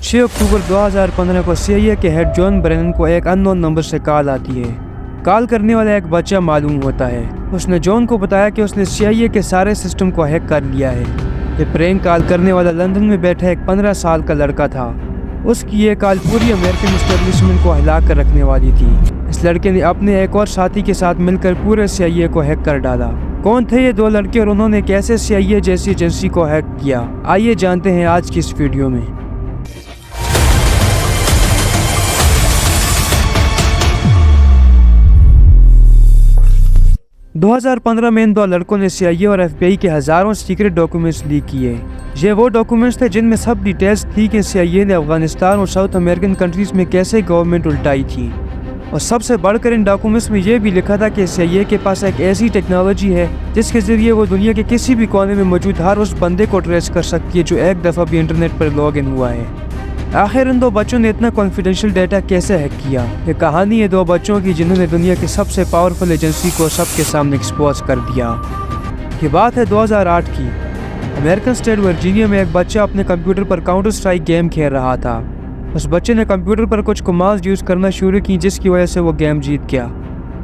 6 अक्टूबर 2015 को CIA के head John Brennan को एक अननोन नंबर से कॉल आती है। कॉल करने वाला एक बच्चा मालूम होता है। उसने जॉन को बताया कि उसने CIA के सारे सिस्टम को हैक कर लिया है। ये प्रैंक कॉल करने वाला लंदन में बैठा एक 15 साल का लड़का था। उसकी ये कॉल पूरी अमेरिकन एस्टेब्लिशमेंट को हिला कर रखने वाली थी। इस लड़के ने अपने एक और साथी के साथ मिलकर पूरे CIA को हैक कर डाला। कौन थे ये दो लड़के और उन्होंने कैसे CIA जैसी एजेंसी को हैक किया, आइए जानते हैं आज की इस वीडियो में। 2015 में इन दो लड़कों ने CIA और FBI के हजारों सीक्रेट डॉक्यूमेंट्स लीक किए। ये वो डॉक्यूमेंट्स थे जिनमें सब डिटेल्स थी कि CIA ने अफगानिस्तान और साउथ अमेरिकन कंट्रीज में कैसे गवर्नमेंट उल्टाई थी। और सबसे बढ़कर इन डॉक्यूमेंट्स में ये भी लिखा था कि CIA के पास एक ऐसी टेक्नोलॉजी है जिसके जरिए वो दुनिया के किसी भी कोने में मौजूद हर उस बंदे को ट्रेस कर सकती है जो एक दफ़ा भी इंटरनेट पर लॉग इन हुआ है। आखिर इन दो बच्चों ने इतना कॉन्फिडेंशियल डाटा कैसे हैक किया? ये कहानी है दो बच्चों की जिन्होंने दुनिया की सबसे पावरफुल एजेंसी को सबके सामने एक्सपोज कर दिया। ये बात है 2008 की। अमेरिकन स्टेट वर्जीनिया में एक बच्चा अपने कंप्यूटर पर काउंटर स्ट्राइक गेम खेल रहा था। उस बच्चे ने कंप्यूटर पर कुछ कमांड्स यूज़ करना शुरू की जिसकी वजह से वो गेम जीत गया।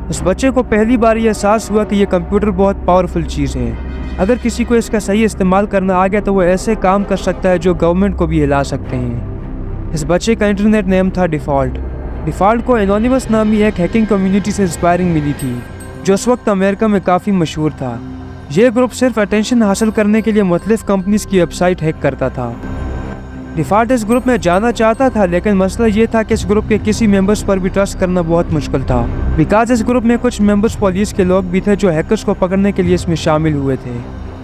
उस बच्चे को पहली बार यह एहसास हुआ कि यह कंप्यूटर बहुत पावरफुल चीज़ है। अगर किसी को इसका सही इस्तेमाल करना आ गया तो वो ऐसे काम कर सकता है जो गवर्नमेंट को भी हिला सकते हैं। इस बच्चे का इंटरनेट नेम था डिफ़ॉल्ट को एनोनिमस नामी एक हैकिंग कम्युनिटी से इंस्पायरिंग मिली थी जो उस वक्त अमेरिका में काफ़ी मशहूर था। ये ग्रुप सिर्फ अटेंशन हासिल करने के लिए मुख्तलिफ कंपनीज की वेबसाइट हैक करता था। डिफ़ॉल्ट इस ग्रुप में जाना चाहता था, लेकिन मसला ये था कि इस ग्रुप के किसी मेंबर्स पर भी ट्रस्ट करना बहुत मुश्किल था, बिकॉज इस ग्रुप में कुछ मेंबर्स पुलिस के लोग भी थे जो हैकर्स को पकड़ने के लिए इसमें शामिल हुए थे।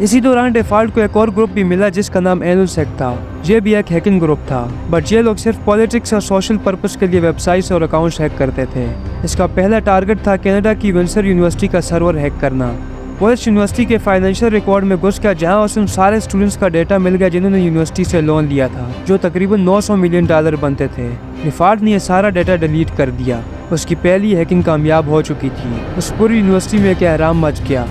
इसी दौरान डिफ़ॉल्ट को एक और ग्रुप भी मिला जिसका नाम एनुसेक था। ये भी एक हैकिंग ग्रुप था, बट ये लोग सिर्फ पॉलिटिक्स और सोशल पर्पस के लिए वेबसाइट्स और अकाउंट्स हैक करते थे। इसका पहला टारगेट था कनाडा की विंसर यूनिवर्सिटी का सर्वर हैक करना। वो इस यूनिवर्सिटी के फाइनेंशियल रिकॉर्ड में घुस गया जहाँ उसे उन सारे स्टूडेंट्स का डेटा मिल गया जिन्होंने यूनिवर्सिटी से लोन लिया था, जो तकरीबन 900 मिलियन डॉलर बनते थे। डिफ़ॉल्ट ने यह सारा डेटा डिलीट कर दिया। उसकी पहली हैकिंग कामयाब हो चुकी थी। उस पूरी यूनिवर्सिटी में एक एहराम मच गया।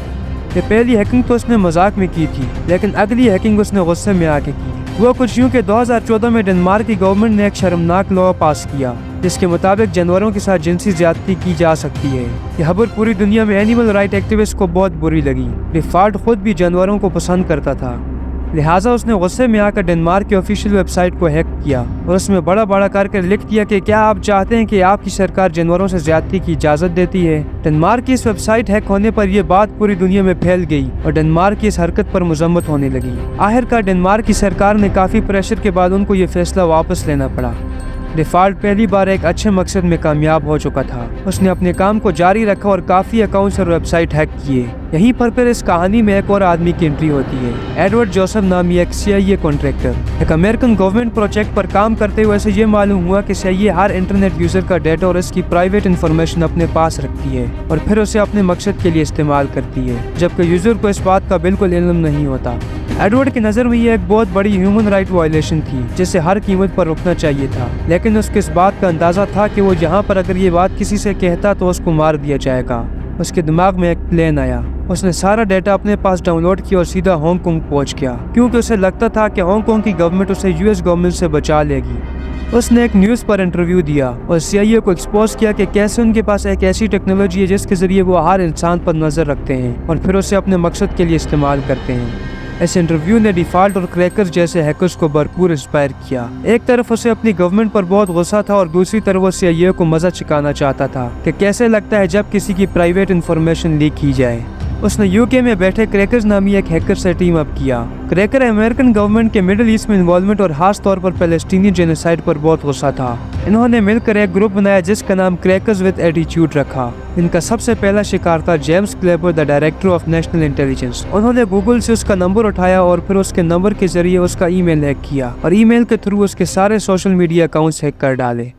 ये पहली हैकिंग तो उसने मजाक में की थी, लेकिन अगली हैकिंग उसने गुस्से में आके की। वो कुछ यूँ कि 2014 में डेनमार्क की गवर्नमेंट ने एक शर्मनाक लॉ पास किया जिसके मुताबिक जानवरों के साथ जिनसी ज्यादती की जा सकती है। यह खबर पूरी दुनिया में एनिमल राइट एक्टिविस्ट को बहुत बुरी लगी। डिफ़ॉल्ट खुद भी जानवरों को पसंद करता था, लिहाजा उसने गुस्से में आकर डेनमार्क की ऑफिशियल वेबसाइट को हैक किया और उसमें बड़ा बड़ा करके लिख दिया कि क्या आप चाहते हैं कि आपकी सरकार जानवरों से ज्यादती की इजाज़त देती है। डेनमार्क की इस वेबसाइट हैक होने पर यह बात पूरी दुनिया में फैल गई और डेनमार्क की इस हरकत पर मजम्मत होने लगी। आखिरकार डेनमार्क की सरकार ने काफ़ी प्रेशर के बाद उनको ये फैसला वापस लेना पड़ा। डिफ़ॉल्ट पहली बार एक अच्छे मकसद में कामयाब हो चुका था। उसने अपने काम को जारी रखा और काफ़ी अकाउंट्स और वेबसाइट हैक किए। यहीं पर फिर इस कहानी में एक और आदमी की एंट्री होती है। एडवर्ड जोसेफ नामी एक CIA कॉन्ट्रैक्टर एक अमेरिकन गवर्नमेंट प्रोजेक्ट पर काम करते हुए ये मालूम हुआ कि CIA हर इंटरनेट यूज़र का डेटा और इसकी प्राइवेट इंफॉर्मेशन अपने पास रखती है और फिर उसे अपने मकसद के लिए इस्तेमाल करती है, जबकि यूज़र को इस बात का बिल्कुल इल्म नहीं होता। एडवर्ड की नज़र में ये एक बहुत बड़ी ह्यूमन राइट वायलेशन थी जिसे हर कीमत पर रोकना चाहिए था, लेकिन उसके इस बात का अंदाज़ा था कि वो यहाँ पर अगर ये बात किसी से कहता तो उसको मार दिया जाएगा। उसके दिमाग में एक प्लान आया। उसने सारा डेटा अपने पास डाउनलोड किया और सीधा हांगकांग पहुंच गया, क्योंकि उसे लगता था कि हांगकांग की गवर्नमेंट उसे US गवर्नमेंट से बचा लेगी। उसने एक न्यूज़ पर इंटरव्यू दिया और CIA को एक्सपोज किया कि कैसे उनके पास एक ऐसी टेक्नोलॉजी है जिसके ज़रिए वो हर इंसान पर नज़र रखते हैं और फिर उसे अपने मकसद के लिए इस्तेमाल करते हैं। इस इंटरव्यू ने डिफ़ॉल्ट और क्रैकर्स जैसे हैकर्स को भरपूर इंस्पायर किया। एक तरफ उसे अपनी गवर्नमेंट पर बहुत गुस्सा था और दूसरी तरफ वो CIA को मजा चुकाना चाहता था कि कैसे लगता है जब किसी की प्राइवेट इंफॉर्मेशन लीक की जाए। उसने UK में बैठे क्रैकर्स नामी एक हैकर से टीम अप किया। क्रैकर अमेरिकन गवर्नमेंट के मिडिल ईस्ट में इन्वॉल्वमेंट और खास तौर पर पैलेस्टीनी जेनोसाइड पर बहुत गुस्सा था। इन्होंने मिलकर एक ग्रुप बनाया जिसका नाम क्रैकर्स विद एटीट्यूड रखा। इनका सबसे पहला शिकार था James Clapper, the director of national intelligence. उन्होंने गूगल से उसका नंबर उठाया और फिर उसके नंबर के जरिए उसका ईमेल हैक किया और ईमेल के थ्रू उसके सारे सोशल मीडिया अकाउंट्स हैक कर डाले।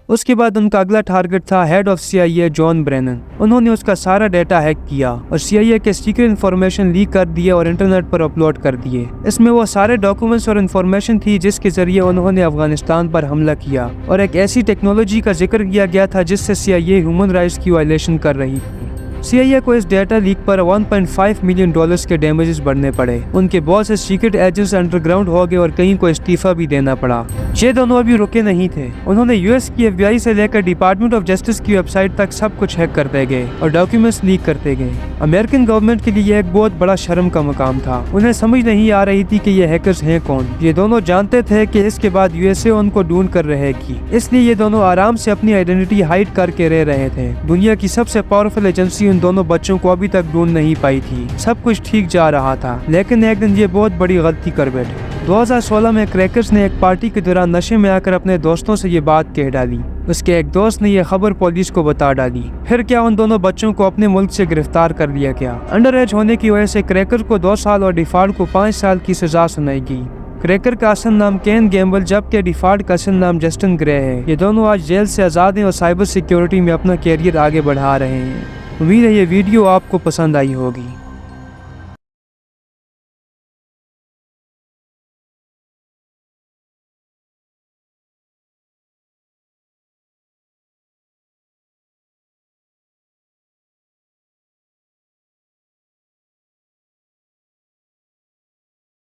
उसके बाद उनका अगला टारगेट था head of CIA John Brennan. उन्होंने उसका सारा डेटा हैक किया और CIA के सीक्रेट इन्फॉर्मेशन लीक कर दिए और इंटरनेट पर अपलोड कर दिए। इसमें वो सारे डॉक्यूमेंट्स और इन्फॉर्मेशन थी जिसके जरिए उन्होंने अफगानिस्तान पर हमला किया और एक ऐसी टेक्नोलॉजी का जिक्र किया गया था जिससे CIA ह्यूमन राइट्स की वायलेशन कर रही थी। CIA को इस डेटा लीक पर $1.5 मिलियन के डैमेजेस बढ़ने पड़े। उनके बहुत से सीक्रेट एजेंट्स अंडरग्राउंड हो गए और कई को इस्तीफा भी देना पड़ा। ये दोनों अभी रुके नहीं थे। उन्होंने यूएस की FBI से लेकर डिपार्टमेंट ऑफ जस्टिस की वेबसाइट तक सब कुछ हैक करते गए और डॉक्यूमेंट्स लीक करते गए। अमेरिकन गवर्नमेंट के लिए यह एक बहुत बड़ा शर्म का मकाम था। उन्हें समझ नहीं आ रही थी कि ये हैकर्स हैं कौन। ये दोनों जानते थे कि इसके बाद यूएसए उनको ढूंढ कर रहेगी, इसलिए ये दोनों आराम से अपनी आइडेंटिटी हाइड करके रह रहे थे। दुनिया की सबसे पावरफुल एजेंसी उन दोनों बच्चों को अभी तक ढूंढ नहीं पाई थी। सब कुछ ठीक जा रहा था, लेकिन एक दिन ये बहुत बड़ी गलती कर बैठे। 2016 में क्रैकर्स ने एक पार्टी के दौरान नशे में आकर अपने दोस्तों से ये बात कह डाली। उसके एक दोस्त ने यह खबर पुलिस को बता डाली। फिर क्या उन दोनों बच्चों को अपने मुल्क से गिरफ्तार कर लिया गया। अंडर एज होने की वजह से क्रैकर को 2 साल और डिफॉल्ट को 5 साल की सजा सुनाई गई। क्रैकर का असल नाम केन गैम्बल जबकि डिफॉल्ट का असल नाम जस्टिन ग्रे है। ये दोनों आज जेल से आज़ाद हैं और साइबर सिक्योरिटी में अपना कैरियर आगे बढ़ा रहे हैं। उम्मीद है ये वीडियो आपको पसंद आई होगी।